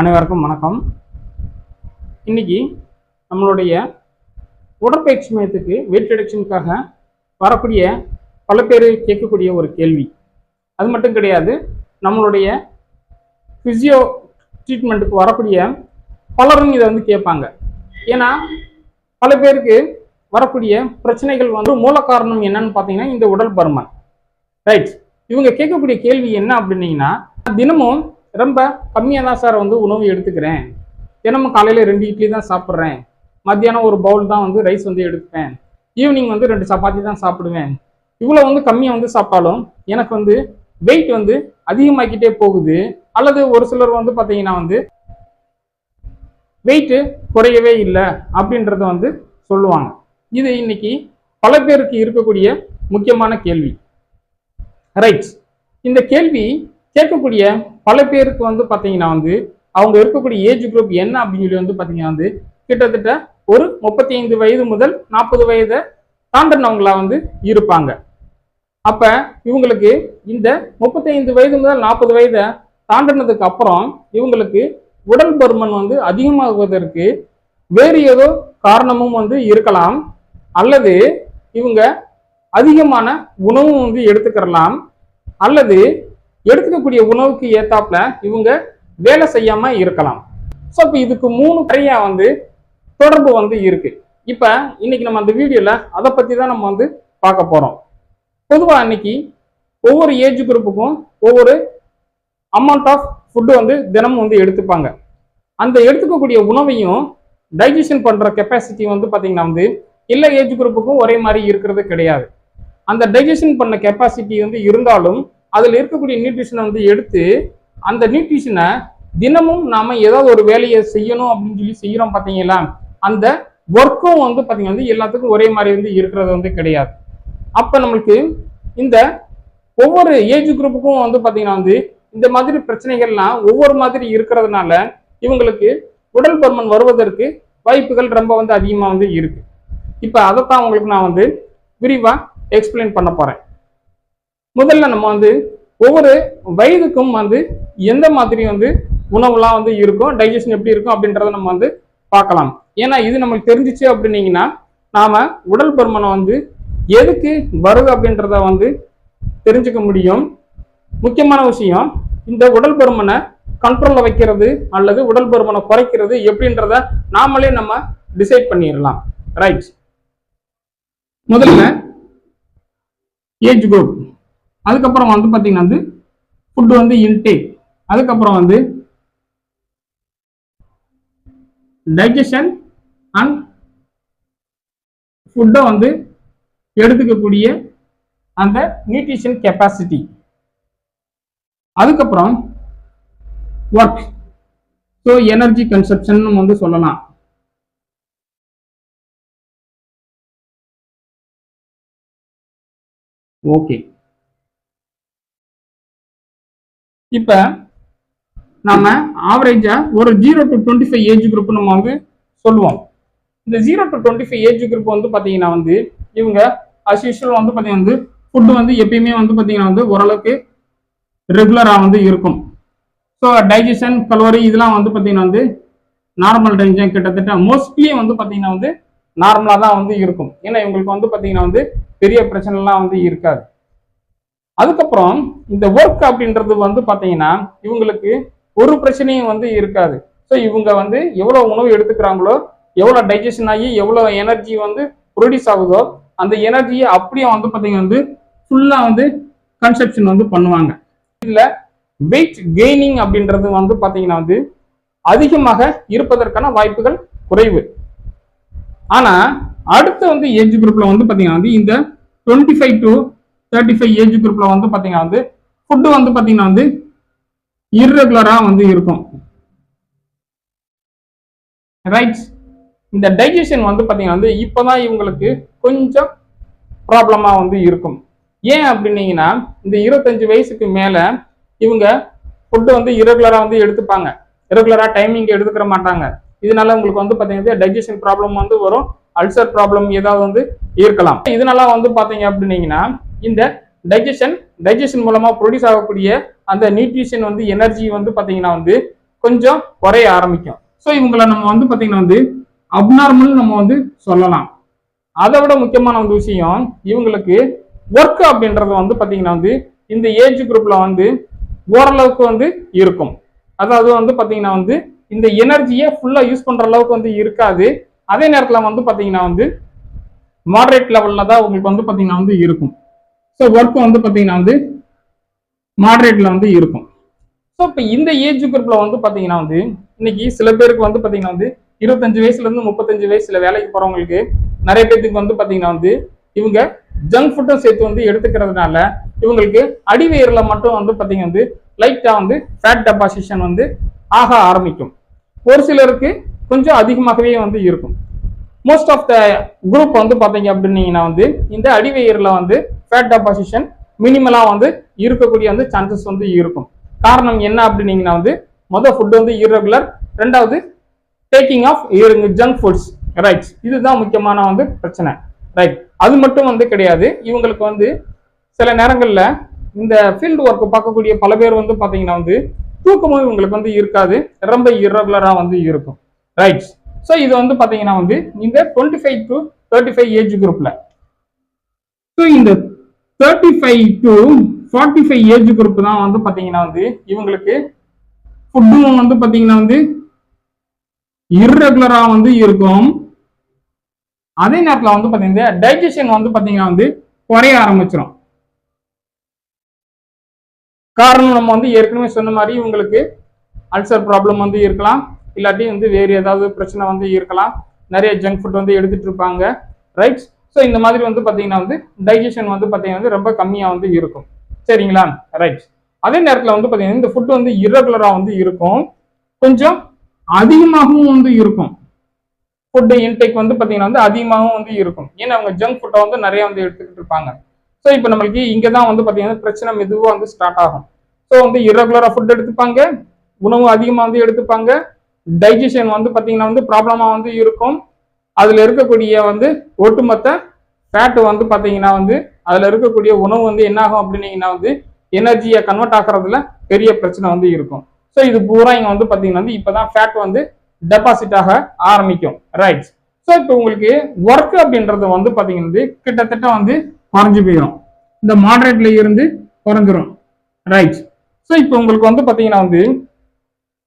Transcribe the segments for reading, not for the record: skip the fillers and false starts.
அனைவருக்கும் வணக்கம். இன்னைக்கு நம்மளுடைய உடற்பயிற்சி மையத்துக்கு வெயிட் ரிடக்ஷனுக்காக வரக்கூடிய பல பேர் கேட்கக்கூடிய ஒரு கேள்வி. அது மட்டும் கிடையாது, நம்மளுடைய ஃபிசியோ ட்ரீட்மெண்ட்டுக்கு வரக்கூடிய பலரும் இதை கேட்பாங்க. ஏன்னா பல பேருக்கு வரக்கூடிய பிரச்சனைகள் மூல காரணம் என்னன்னு பார்த்தீங்கன்னா இந்த உடல் பருமன். ரைட். இவங்க கேட்கக்கூடிய கேள்வி என்ன அப்படின்னீங்கன்னா, தினமும் ரொம்ப கம்மியாக தான் சார் உணவு எடுத்துக்கிறேன், தினமும் காலையில் 2 இட்லி தான் சாப்பிட்றேன், மத்தியானம் ஒரு பவுல் தான் ரைஸ் எடுத்துப்பேன், ஈவினிங் 2 சப்பாத்தி தான் சாப்பிடுவேன், இவ்வளோ கம்மியாக சாப்பிட்டாலும் எனக்கு வெயிட் அதிகமாக்கிட்டே போகுது, அல்லது ஒரு சிலர் பார்த்தீங்கன்னா வெயிட்டு குறையவே இல்லை அப்படின்றத சொல்லுவாங்க. இது இன்னைக்கு பல பேருக்கு இருக்கக்கூடிய முக்கியமான கேள்வி. ரைட். இந்த கேள்வி கேட்கக்கூடிய பல பேருக்கு பார்த்தீங்கன்னா அவங்க இருக்கக்கூடிய ஏஜ் குரூப் என்ன அப்படின்னு சொல்லி பார்த்தீங்கன்னா கிட்டத்தட்ட ஒரு 35 வயது முதல் 40 வயதை தாண்டினவங்களா இருப்பாங்க. அப்ப இவங்களுக்கு இந்த 35 வயது முதல் 40 வயதை தாண்டினதுக்கு அப்புறம் இவங்களுக்கு உடல் பருமன் அதிகமாகுவதற்கு வேறு ஏதோ காரணமும் இருக்கலாம், அல்லது இவங்க அதிகமான உணவும் எடுத்துக்கிறலாம், அல்லது எடுத்துக்கக்கூடிய உணவுக்கு ஏத்தாப்புல இவங்க வேலை செய்யாம இருக்கலாம். ஸோ இப்போ இதுக்கு 3 நிறையா தொடர்பு இருக்கு. இப்ப இன்னைக்கு நம்ம அந்த வீடியோல அதை பத்தி தான் நம்ம பார்க்க போறோம். பொதுவா இன்னைக்கு ஒவ்வொரு ஏஜ் குரூப்புக்கும் ஒவ்வொரு அமௌண்ட் ஆஃப் ஃபுட்டு தினமும் எடுத்துப்பாங்க. அந்த எடுத்துக்கக்கூடிய உணவையும் டைஜஷன் பண்ற கெப்பாசிட்டி பாத்தீங்கன்னா எல்லா ஏஜ் குரூப்புக்கும் ஒரே மாதிரி இருக்கிறது கிடையாது. அந்த டைஜஷன் பண்ண கெப்பாசிட்டி இருந்தாலும் அதுல இருக்கக்கூடிய நியூட்ரிஷனை எடுத்து அந்த நியூட்ரிஷனை தினமும் நாம ஏதாவது ஒரு வேலையை செய்யணும் அப்படின்னு சொல்லி செய்யறோம் பாத்தீங்களா, அந்த ஒர்க்கும் பாத்தீங்கன்னா எல்லாத்துக்கும் ஒரே மாதிரி இருக்கிறது கிடையாது. அப்ப நம்மளுக்கு இந்த ஒவ்வொரு ஏஜ் குரூப்புக்கும் பாத்தீங்கன்னா இந்த மாதிரி பிரச்சனைகள்லாம் ஒவ்வொரு மாதிரி இருக்கிறதுனால இவங்களுக்கு உடல் பருமன் வருவதற்கு வாய்ப்புகள் ரொம்ப அதிகமா இருக்கு. இப்ப அதைத்தான் உங்களுக்கு நான் விரிவா எக்ஸ்பிளைன் பண்ண போறேன். முதல்ல நம்ம ஒவ்வொரு வயதுக்கும் எந்த மாதிரி உணவுலாம் இருக்கும், டைஜஷன் எப்படி இருக்கும் அப்படின்றத நம்ம பார்க்கலாம். ஏன்னா இது நமக்கு தெரிஞ்சிச்சு அப்படின்னீங்கன்னா நாம உடல் பருமனை எதுக்கு வருது அப்படின்றத தெரிஞ்சுக்க முடியும். முக்கியமான விஷயம், இந்த உடல் பருமனை கண்ட்ரோல்ல வைக்கிறது அல்லது உடல் பருமனை குறைக்கிறது எப்படின்றத நாமளே நம்ம டிசைட் பண்ணிடலாம். ரைட். முதல்ல ஏஜ் குரூப், அதுக்கப்புறம் பாத்தீங்கன்னா ஃபுட் இன்டேக், அதுக்கப்புறம் டைஜஷன் அண்ட் ஃபுட்டை எடுத்துக்கக்கூடிய அந்த நியூட்ரிஷன் கெப்பாசிட்டி, அதுக்கப்புறம் ஒர்க், ஸோ எனர்ஜி கன்சப்ஷன் சொல்லலாம். ஓகே. இப்ப நாம ஆவரேஜா ஒரு 0 to 25 ஏஜ் குரூப் நம்ம சொல்லுவோம். இந்த 0 to 25 ஏஜ் குரூப் பாத்தீங்கன்னா இவங்க அஸ் யூஷுவல் பாத்தீங்கன்னா ஃபுட் எப்பயுமே பாத்தீங்கன்னா ஓரளவுக்கு ரெகுலரா இருக்கும். ஸோ டைஜஷன், கலோரி இதெல்லாம் பாத்தீங்கன்னா நார்மல் ரேஞ்சா கிட்டத்தட்ட மோஸ்ட்லி பாத்தீங்கன்னா நார்மலா தான் இருக்கும். ஏன்னா இவங்களுக்கு பாத்தீங்கன்னா பெரிய பிரச்சனைலாம் இருக்காது. அதுக்கப்புறம் இந்த ஒர்க் அப்படின்றது பாத்தீங்கன்னா இவங்களுக்கு ஒரு பிரச்சனையும் இருக்காது. ஸோ இவங்க எவ்வளவு உணவு எடுத்துக்கிறாங்களோ, எவ்வளவு டைஜஷன் ஆகி எவ்வளவு எனர்ஜி ப்ரொடியூஸ் ஆகுதோ அந்த எனர்ஜியை அப்படியே பாத்தீங்கன்னா ஃபுல்லா கன்சப்ஷன் பண்ணுவாங்க. இதுல வெயிட் கெய்னிங் அப்படின்றது பாத்தீங்கன்னா அதிகமாக இருப்பதற்கான வாய்ப்புகள் குறைவு. ஆனா அடுத்த ஏஜ் குரூப்ல பாத்தீங்கன்னா இந்த 25 to 35 ஏஜ் குரூப்ல பாத்தீங்கன்னா ஃபுட் பாத்தீங்கன்னா இர்ரெகுலரா இருக்கும். ரைட். இந்த டைஜஷன் பாத்தீங்கன்னா இப்பதான் இவங்களுக்கு கொஞ்சம் ப்ராப்ளமா இருக்கும். ஏன் அப்படின்னீங்கன்னா இந்த 25 வயசுக்கு மேல இவங்க ஃபுட்டு இர்ரெகுலரா எடுத்துப்பாங்க, ரெகுலரா டைமிங் எடுத்துக்கிற மாட்டாங்க. இதனால உங்களுக்கு பாத்தீங்கன்னா டைஜஷன் ப்ராப்ளம் வரும், அல்சர் ப்ராப்ளம் ஏதாவது இருக்கலாம். இதனால பாத்தீங்க அப்படின்னீங்கன்னா இந்த டைஜஷன் மூலமா ப்ரொடியூஸ் ஆகக்கூடிய அந்த நியூட்ரிஷன் எனர்ஜி பாத்தீங்கன்னா கொஞ்சம் குறைய ஆரம்பிக்கும். ஸோ இவங்களை நம்ம வந்து பார்த்தீங்கன்னா வந்து அப்நார்மல் நம்ம வந்து சொல்லலாம். அதை விட முக்கியமான ஒரு விஷயம், இவங்களுக்கு ஒர்க் அப்படின்றது வந்து பார்த்தீங்கன்னா வந்து இந்த ஏஜ் குரூப்ல வந்து ஓரளவுக்கு வந்து இருக்கும். அதாவது வந்து பார்த்தீங்கன்னா வந்து இந்த எனர்ஜியை ஃபுல்லா யூஸ் பண்ற அளவுக்கு வந்து இருக்காது. அதே நேரத்தில் வந்து பார்த்தீங்கன்னா வந்து மாடரேட் லெவல்ல தான் உங்களுக்கு வந்து பார்த்தீங்கன்னா வந்து இருக்கும். ஸோ ஒர்க் வந்து பார்த்தீங்கன்னா வந்து மாடரேட்ல வந்து இருக்கும். ஸோ இப்போ இந்த ஏஜ் குரூப்ல வந்து பார்த்தீங்கன்னா வந்து இன்னைக்கு சில பேருக்கு வந்து பார்த்தீங்கன்னா வந்து 25 வயசுல இருந்து 35 வயசுல வேலைக்கு போறவங்களுக்கு நிறைய பேருக்கு வந்து பார்த்தீங்கன்னா வந்து இவங்க ஜங்க் ஃபுட்டும் சேர்த்து வந்து எடுத்துக்கிறதுனால இவங்களுக்கு அடிவயிறுல மட்டும் வந்து பார்த்தீங்கன்னா வந்து லைட்டா வந்து ஃபேட் டெபாசிஷன் வந்து ஆக ஆரம்பிக்கும். ஒரு சிலருக்கு கொஞ்சம் அதிகமாகவே வந்து இருக்கும். மோஸ்ட் ஆஃப் த குரூப் வந்து பார்த்தீங்க அப்படின்னீங்கன்னா வந்து இந்த அடிவயிறுல வந்து ஃபேட் டெபாசிஷன் மினிமலா வந்து இருக்கக்கூடிய வந்து சான்சஸ் வந்து இருக்கும். காரணம் என்ன அப்படின்னீங்கன்னா வந்து மொதல் ஃபுட் வந்து இர்ரெகுலர், ரெண்டாவது taking of junk foods, right. இதுதான் முக்கியமான வந்து பிரச்சனை, ரைட். அது மட்டும் வந்து கிடையாது, இவங்களுக்கு வந்து சில நேரங்களில் இந்த ஃபீல்டு ஒர்க் பார்க்கக்கூடிய பல பேர் வந்து பார்த்தீங்கன்னா வந்து தூக்கமும் இவங்களுக்கு வந்து இருக்காது, ரொம்ப இர்ரெகுலரா வந்து இருக்கும், ரைட். ஸோ இது வந்து பார்த்தீங்கன்னா வந்து இந்த 25 to 35 ஏஜ் குரூப்ல. ஸோ இந்த 35 to 45 ஏஜ் குரூப் தான் வந்து பார்த்தீங்கன்னா வந்து இவங்களுக்கு ஃபுட்டும் வந்து பார்த்தீங்கன்னா வந்து இர்ரெகுலரா வந்து இருக்கும். அதே நேரத்தில் வந்து பார்த்தீங்கன்னா டைஜஷன் வந்து பார்த்தீங்கன்னா வந்து குறைய ஆரம்பிச்சிடும். காரணம் நம்ம வந்து ஏற்கனவே சொன்ன மாதிரி இவங்களுக்கு அல்சர் ப்ராப்ளம் வந்து இருக்கலாம், இல்லாட்டி வந்து வேறு ஏதாவது பிரச்சனை வந்து இருக்கலாம், நிறைய ஜங்க் ஃபுட் வந்து எடுத்துட்டு இருப்பாங்க, ரைட். ஸோ இந்த மாதிரி வந்து பார்த்தீங்கன்னா வந்து டைஜஷன் வந்து பார்த்தீங்கன்னா வந்து ரொம்ப கம்மியாக வந்து இருக்கும், சரிங்களா, ரைட். அதே நேரத்தில் வந்து பார்த்தீங்கன்னா இந்த ஃபுட் வந்து இர்ரெகுலராக வந்து இருக்கும், கொஞ்சம் அதிகமாகவும் வந்து இருக்கும். ஃபுட் இன்டேக் வந்து பார்த்தீங்கன்னா வந்து அதிகமாகவும் வந்து இருக்கும். ஏன்னா அவங்க ஜங்க் ஃபுட்டை வந்து நிறைய வந்து எடுத்துக்கிட்டு இருப்பாங்க. ஸோ இப்போ நம்மளுக்கு இங்கே தான் வந்து பார்த்தீங்கன்னா பிரச்சனை மெதுவாக வந்து ஸ்டார்ட் ஆகும். ஸோ வந்து இர்ரெகுலராக ஃபுட் எடுத்துப்பாங்க, உணவு அதிகமாக வந்து எடுத்துப்பாங்க, டைஜஷன் வந்து பார்த்தீங்கன்னா வந்து ப்ராப்ளமாக வந்து இருக்கும். அதில் இருக்கக்கூடிய வந்து ஒட்டுமொத்த ஃபேட்டு வந்து பார்த்தீங்கன்னா வந்து அதில் இருக்கக்கூடிய உணவு வந்து என்ன ஆகும் அப்படின்னீங்கன்னா வந்து எனர்ஜியை கன்வெர்ட் ஆகிறதுல பெரிய பிரச்சனை வந்து இருக்கும். ஸோ இது பூரா இங்கே வந்து பார்த்தீங்கன்னா வந்து இப்போ தான் ஃபேட் வந்து டெபாசிட் ஆக ஆரம்பிக்கும், ரைட். ஸோ இப்போ உங்களுக்கு ஒர்க் அப்படின்றது வந்து பார்த்தீங்கன்னா கிட்டத்தட்ட வந்து குறைஞ்சு போயிடும், இந்த மாடரேட்ல இருந்து குறைஞ்சிரும், ரைட். ஸோ இப்போ உங்களுக்கு வந்து பார்த்தீங்கன்னா வந்து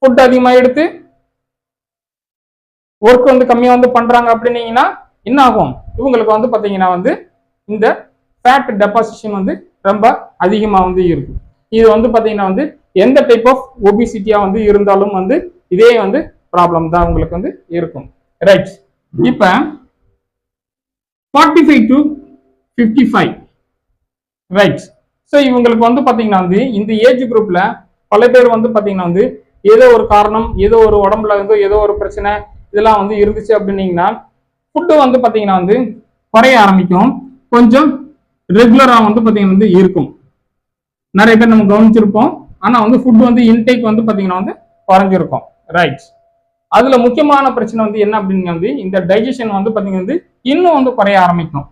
ஃபுட் அதிகமாக எடுத்து ஒர்க் வந்து கம்மியாக வந்து பண்றாங்க அப்படின்னீங்கன்னா என்ன ஆகும், இவங்களுக்கு வந்து பார்த்தீங்கன்னா வந்து இந்த ஃபேட் டெபாசிஷன் வந்து ரொம்ப அதிகமாக வந்து இருக்கும். இது வந்து பார்த்தீங்கன்னா வந்து எந்த டைப் ஆஃப் ஒபிசிட்டியா வந்து இருந்தாலும் வந்து இதே வந்து ப்ராப்ளம் தான் உங்களுக்கு வந்து இருக்கும், ரைட். இப்ப 45 to 55, ரைட். ஸோ இவங்களுக்கு வந்து பார்த்தீங்கன்னா வந்து இந்த ஏஜ் குரூப்ல பல பேர் வந்து பார்த்தீங்கன்னா வந்து ஏதோ ஒரு காரணம், ஏதோ ஒரு உடம்புல வந்து ஏதோ ஒரு பிரச்சனை இதெல்லாம் வந்து இருந்துச்சு அப்படின்னீங்கன்னா ஃபுட்டு வந்து பார்த்தீங்கன்னா வந்து குறைய ஆரம்பிக்கும், கொஞ்சம் ரெகுலரா வந்து பார்த்தீங்கன்னா வந்து இருக்கும். நிறைய பேர் நம்ம கவனிச்சிருப்போம், ஆனா வந்து ஃபுட் வந்து இன்டேக் வந்து பார்த்தீங்கன்னா வந்து குறைஞ்சிருக்கும், ரைட். அதுல முக்கியமான பிரச்சனை வந்து என்ன அப்படின்னா வந்து இந்த டைஜஷன் வந்து பார்த்தீங்கன்னா வந்து இன்னும் வந்து குறைய ஆரம்பிக்கும்.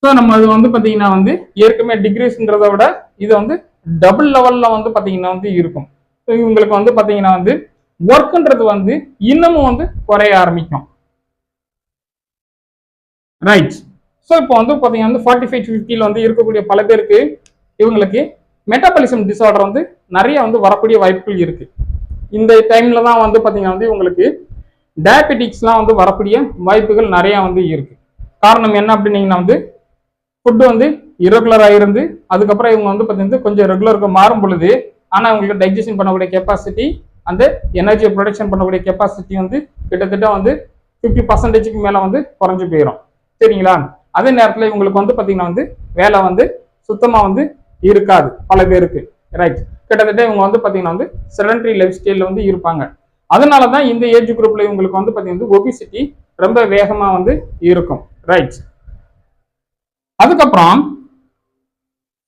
ஸோ நம்ம அது வந்து பார்த்தீங்கன்னா வந்து ஏற்கனவே டிகிரிஸ்ன்றதை விட இது வந்து டபுள் லெவல்ல வந்து பார்த்தீங்கன்னா வந்து இருக்கும். ஸோ இவங்களுக்கு வந்து பார்த்தீங்கன்னா வந்து ஒர்க்ன்றது வந்து இன்னமும் வந்து குறைய ஆரம்பிக்கும், ரைட். ஸோ இப்போ வந்து பார்த்தீங்கன்னா வந்து 45 to 50 வந்து இருக்கக்கூடிய பல பேருக்கு இவங்களுக்கு மெட்டாபாலிசம் டிசார்டர் வந்து நிறைய வந்து வரக்கூடிய வாய்ப்புகள் இருக்கு. இந்த டைம்ல தான் வந்து பார்த்தீங்கன்னா வந்து இவங்களுக்கு டயபெட்டிக்ஸ்லாம் வந்து வரக்கூடிய வாய்ப்புகள் நிறைய வந்து இருக்கு. காரணம் என்ன அப்படின்னீங்கன்னா வந்து ஃபுட்டு வந்து இரெகுலராக இருந்து அதுக்கப்புறம் இவங்க வந்து பார்த்தீங்கன்னா கொஞ்சம் ரெகுலருக்கு மாறும் பொழுது ஆனால் இவங்களுக்கு டைஜஷன் பண்ணக்கூடிய கெப்பாசிட்டி, அந்த எனர்ஜியை ப்ரொடக்ஷன் பண்ணக்கூடிய கெப்பாசிட்டி வந்து கிட்டத்தட்ட வந்து 50% மேலே வந்து குறைஞ்சு போயிடும், சரிங்களா. அதே நேரத்தில் இவங்களுக்கு வந்து பார்த்தீங்கன்னா வந்து வேலை வந்து சுத்தமாக வந்து இருக்காது பல பேருக்கு, ரைட். கிட்டத்தட்ட இவங்க வந்து பார்த்தீங்கன்னா வந்து செடன்டரி லைஃப் ஸ்டைலில் வந்து இருப்பாங்க. அதனால தான் இந்த ஏஜ் குரூப்ல இவங்களுக்கு வந்து பார்த்தீங்கன்னா ஒபிசிட்டி ரொம்ப வேகமாக வந்து இருக்கும், ரைட். அதுக்கப்புறம்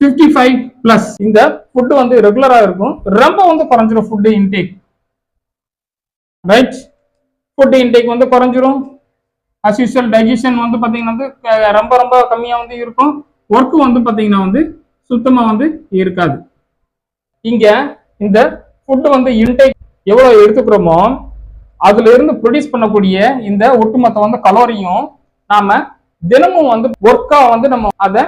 55+ இந்த ஃபுட் வந்து ரெகுலரா இருக்கும், ரொம்ப வந்து குறைஞ்சிரும் food intake, right. Food intake வந்து குறைஞ்சிரும். அஸ் யூசுவல் டைஜஷன் வந்து பார்த்தீங்கன்னா வந்து ரொம்ப ரொம்ப கம்மியாக வந்து இருக்கும். ஒர்க் வந்து பார்த்தீங்கன்னா வந்து சுத்தமாக வந்து இருக்காது. இங்க இந்த ஃபுட்டு வந்து இன்டேக் எவ்வளவு எடுத்துக்கிறோமோ அதுல இருந்து ப்ரொடியூஸ் பண்ணக்கூடிய இந்த ஒட்டுமொத்த வந்து கலோரியும் நாம தினமும் வந்து ஒர்க்கா வந்து நம்ம அதை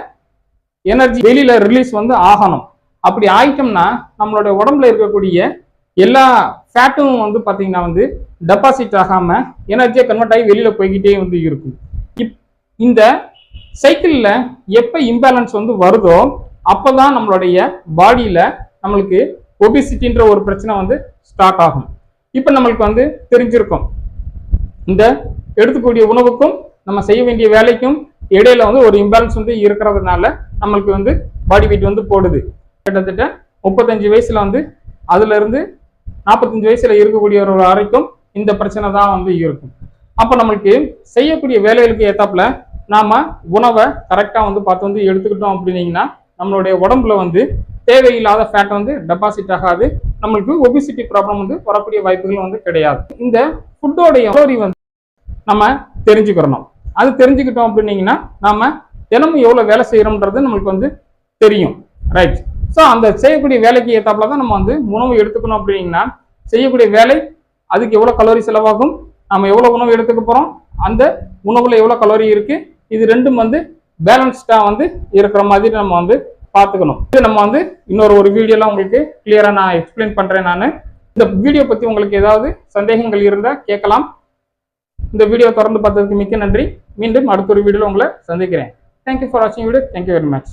எனர்ஜி வெளியில ரிலீஸ் வந்து ஆகணும். அப்படி ஆயிட்டோம்னா நம்மளுடைய உடம்புல இருக்கக்கூடிய எல்லா ஃபேட்டும் வந்து பாத்தீங்கன்னா வந்து டெபாசிட் ஆகாம எனர்ஜியை கன்வெர்ட் ஆகி வெளியில போய்கிட்டே வந்து இருக்கும். இந்த சைக்கிள்ல எப்ப இம்பேலன்ஸ் வந்து வருதோ அப்பதான் நம்மளுடைய பாடியில நம்மளுக்கு ஒபிசிட்டின்ற ஒரு பிரச்சனை வந்து ஸ்டார்ட் ஆகும். இப்ப நம்மளுக்கு வந்து தெரிஞ்சிருக்கும் இந்த எடுத்துக்கூடிய உணவுக்கும் நம்ம செய்ய வேண்டிய வேலைக்கும் இடையில வந்து ஒரு இம்பேலன்ஸ் வந்து இருக்கிறதுனால நம்மளுக்கு வந்து பாடி வெயிட் வந்து போடுது. கிட்டத்தட்ட 35 வயசுல வந்து அதுல இருந்து 45 வயசுல இருக்கக்கூடிய ஒரு வரைக்கும் இந்த பிரச்சனை தான் வந்து இருக்கும். அப்ப நம்மளுக்கு செய்யக்கூடிய வேலைகளுக்கு ஏத்தாப்புல நாம உணவை கரெக்டா வந்து பார்த்து வந்து எடுத்துக்கிட்டோம் அப்படின்னீங்கன்னா நம்மளுடைய உடம்புல வந்து தேவையில்லாத ஃபேட் வந்து டெபாசிட் ஆகாது. நம்மளுக்கு ஒபிசிட்டி ப்ராப்ளம் வந்து வரக்கூடிய வாய்ப்புகள் வந்து கிடையாது. இந்த ஃபுட்டோடைய கலோரி வந்து நம்ம தெரிஞ்சுக்கிறணும். அது தெரிஞ்சுக்கிட்டோம் அப்படின்னீங்கன்னா நாம தினமும் எவ்வளவு வேலை செய்யறோம்ன்றது நம்மளுக்கு வந்து தெரியும். ரைட். ஸோ அந்த செய்யக்கூடிய வேலைக்கு ஏற்றாப்புல தான் நம்ம வந்து உணவு எடுத்துக்கணும் அப்படின்னீங்கன்னா செய்யக்கூடிய வேலை அதுக்கு எவ்வளவு கலோரி செலவாகும், நம்ம எவ்வளவு உணவு எடுத்துக்க போறோம், அந்த உணவுல எவ்வளவு கலோரி இருக்கு, இது ரெண்டும் வந்து பேலன்ஸ்டா வந்து இருக்கிற மாதிரி நம்ம வந்து பார்த்துக்கணும். இது நம்ம வந்து இன்னொரு வீடியோல உங்களுக்கு கிளியரா நான் எக்ஸ்பிளைன் பண்றேன். நான் இந்த வீடியோ பத்தி உங்களுக்கு ஏதாவது சந்தேகங்கள் இருந்தா கேட்கலாம். இந்த வீடியோ தொடர்ந்து பார்த்ததுக்கு மிக்க நன்றி. மீண்டும் அடுத்த ஒரு வீடியோல உங்களை சந்திக்கிறேன். தேங்க்யூ ஃபார் வாட்சிங் வீடியோ. Thank you very much.